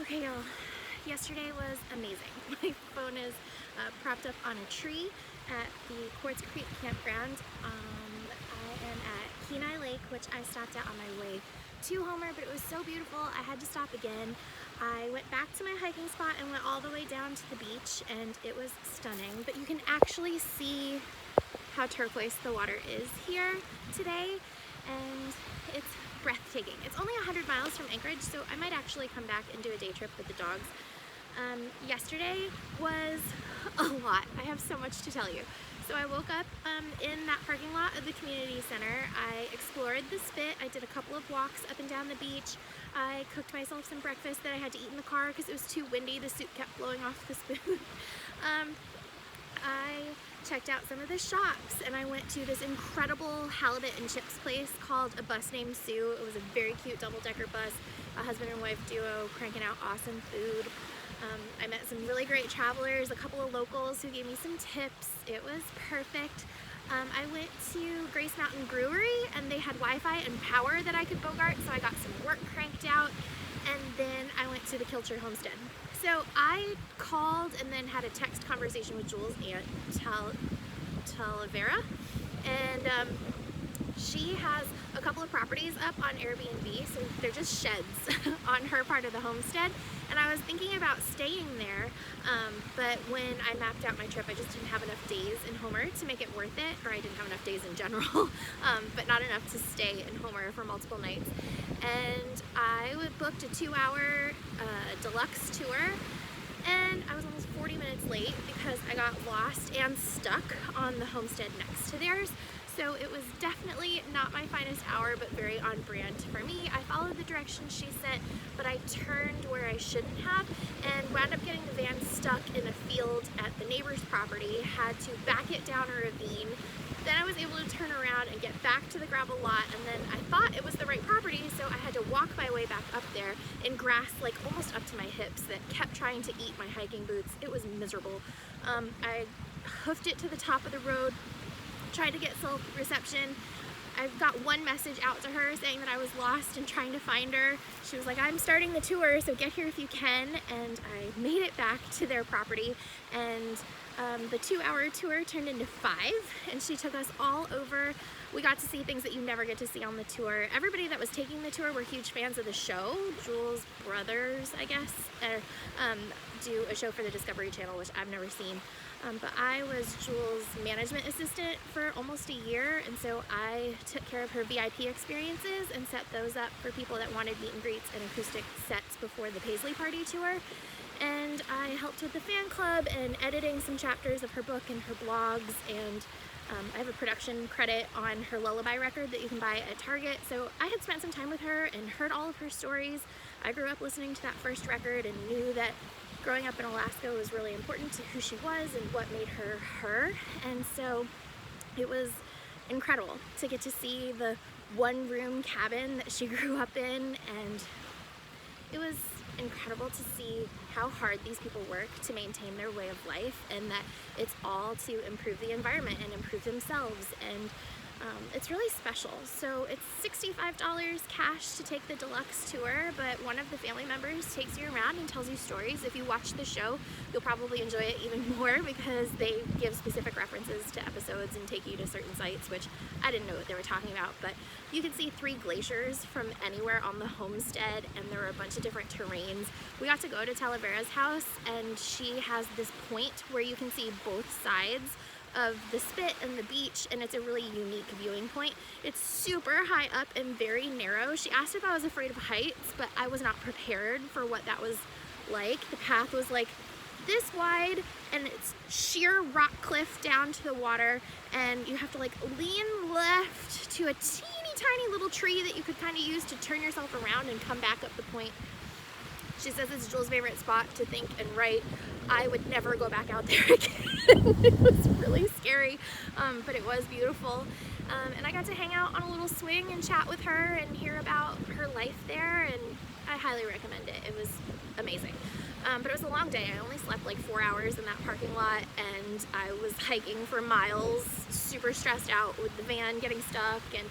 Okay, y'all, yesterday was amazing. My phone is propped up on a tree at the Quartz Creek campground. I am at Kenai Lake, which I stopped at on my way to Homer, but it was so beautiful I had to stop again. I went back to my hiking spot and went all the way down to the beach, and it was stunning, but you can actually see how turquoise the water is here today, and it's breathtaking. It's only 100 miles from Anchorage, so I might actually come back and do a day trip with the dogs. Yesterday was a lot. I have so much to tell you. So I woke up in that parking lot of the community center. I explored the spit. I did a couple of walks up and down the beach. I cooked myself some breakfast that I had to eat in the car because it was too windy. The soup kept blowing off the spoon. I checked out some of the shops, and I went to this incredible halibut and chips place called A Bus Named Sue. It was a very cute double-decker bus, a husband and wife duo cranking out awesome food. I met some really great travelers, a couple of locals who gave me some tips. It was perfect. I went to Grace Mountain Brewery, and they had Wi-Fi and power that I could bogart, so I got some work cranked out. And then I went to the Kilcher Homestead. So I called and then had a text conversation with Jules' aunt, Talavera, and she has a couple of properties up on Airbnb, so they're just sheds on her part of the homestead. And I was thinking about staying there, but when I mapped out my trip, I just didn't have enough days in Homer to make it worth it, or I didn't have enough days in general, but not enough to stay in Homer for multiple nights. And I booked a 2-hour deluxe tour, and I was almost 40 minutes late because I got lost and stuck on the homestead next to theirs. So it was definitely not my finest hour, but very on brand for me. I followed the directions she sent, but I turned where I shouldn't have and wound up getting the van stuck in a field at the neighbor's property, had to back it down a ravine. Then I was able to turn around and get back to the gravel lot, and then I thought it was the right property, so I had to walk my way back up there in grass like almost up to my hips that kept trying to eat my hiking boots. It was miserable. I hoofed it to the top of the road, tried to get cell reception. I got one message out to her saying that I was lost and trying to find her. She was like, "I'm starting the tour, so get here if you can." And I made it back to their property, and the 2-hour tour turned into 5, and she took us all over. We got to see things that you never get to see on the tour. Everybody that was taking the tour were huge fans of the show. Jules' brothers, I guess, do a show for the Discovery Channel, which I've never seen. But I was Jules' management assistant for almost a year, and so I took care of her VIP experiences and set those up for people that wanted meet and greets and acoustic sets before the Paisley Party tour. And I helped with the fan club and editing some chapters of her book and her blogs, and I have a production credit on her Lullaby record that you can buy at Target. So I had spent some time with her and heard all of her stories. I grew up listening to that first record and knew that growing up in Alaska was really important to who she was and what made her her. And so it was incredible to get to see the one-room cabin that she grew up in, and it was incredible to see how hard these people work to maintain their way of life, and that it's all to improve the environment and improve themselves. And it's really special. So it's $65 cash to take the deluxe tour, but one of the family members takes you around and tells you stories. If you watch the show, you'll probably enjoy it even more because they give specific references to episodes and take you to certain sites, which I didn't know what they were talking about. But you can see 3 glaciers from anywhere on the homestead, and there were a bunch of different terrains. We got to go to Talavera's house, and she has this point where you can see both sides of the spit and the beach, and it's a really unique viewing point. It's super high up and very narrow. She asked if I was afraid of heights, but I was not prepared for what that was like. The path was like this wide, and it's sheer rock cliff down to the water, and you have to like lean left to a teeny tiny little tree that you could kind of use to turn yourself around and come back up the point. She says it's Jules' favorite spot to think and write. I would never go back out there again. It was really scary, but it was beautiful. And I got to hang out on a little swing and chat with her and hear about her life there, and I highly recommend it. It was amazing. But it was a long day. I only slept like 4 hours in that parking lot, and I was hiking for miles, super stressed out with the van getting stuck, and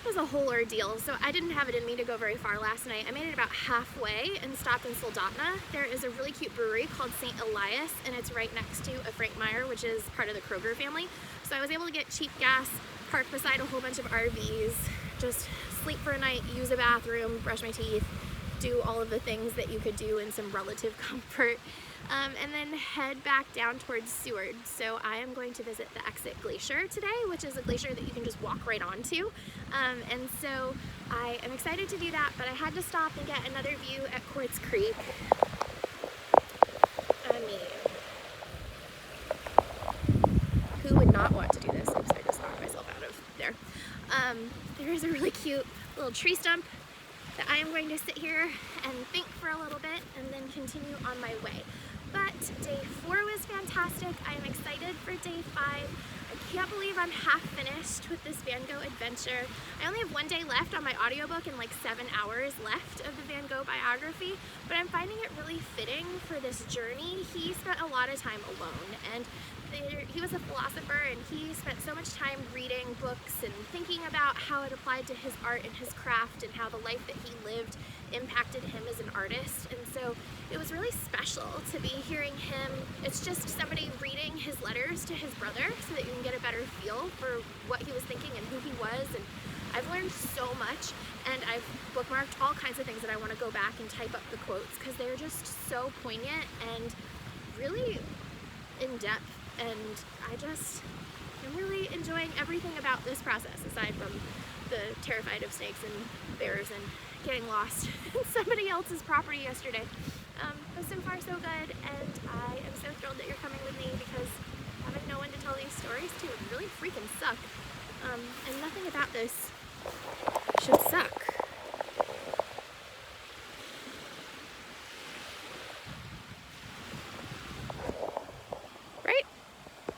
It was a whole ordeal, so I didn't have it in me to go very far last night. I made it about halfway and stopped in Soldotna. There is a really cute brewery called St. Elias, and it's right next to a Frank Meyer, which is part of the Kroger family. So I was able to get cheap gas, park beside a whole bunch of RVs, just sleep for a night, use a bathroom, brush my teeth, do all of the things that you could do in some relative comfort, and then head back down towards Seward. So I am going to visit the Exit Glacier today, which is a glacier that you can just walk right onto. And so I am excited to do that, but I had to stop and get another view at Quartz Creek. I mean, who would not want to do this? Oops, I just knocked myself out of there. There is a really cute little tree stump that I am going to sit here and think for a little bit and then continue on my way. But day 4 was fantastic. I am excited for day 5. I can't believe I'm half finished with this VanGOgh adventure. I only have 1 day left on my audiobook and like 7 hours left of the VanGOgh biography, but I'm finding it really fitting for this journey. He spent a lot of time alone, and he was a philosopher, and he spent so much time reading books and thinking about how it applied to his art and his craft and how the life that he lived impacted him as an artist. And so it was really special to be hearing him. It's just somebody reading his letters to his brother so that you can get a better feel for what he was thinking and who he was. And I've learned so much, and I've bookmarked all kinds of things that I want to go back and type up the quotes because they're just so poignant and really in depth. And I'm really enjoying everything about this process, aside from the terrified of snakes and bears and getting lost in somebody else's property yesterday. But so far so good, and I am so thrilled that you're coming with me because having no one to tell these stories to would really freaking suck. And nothing about this should suck.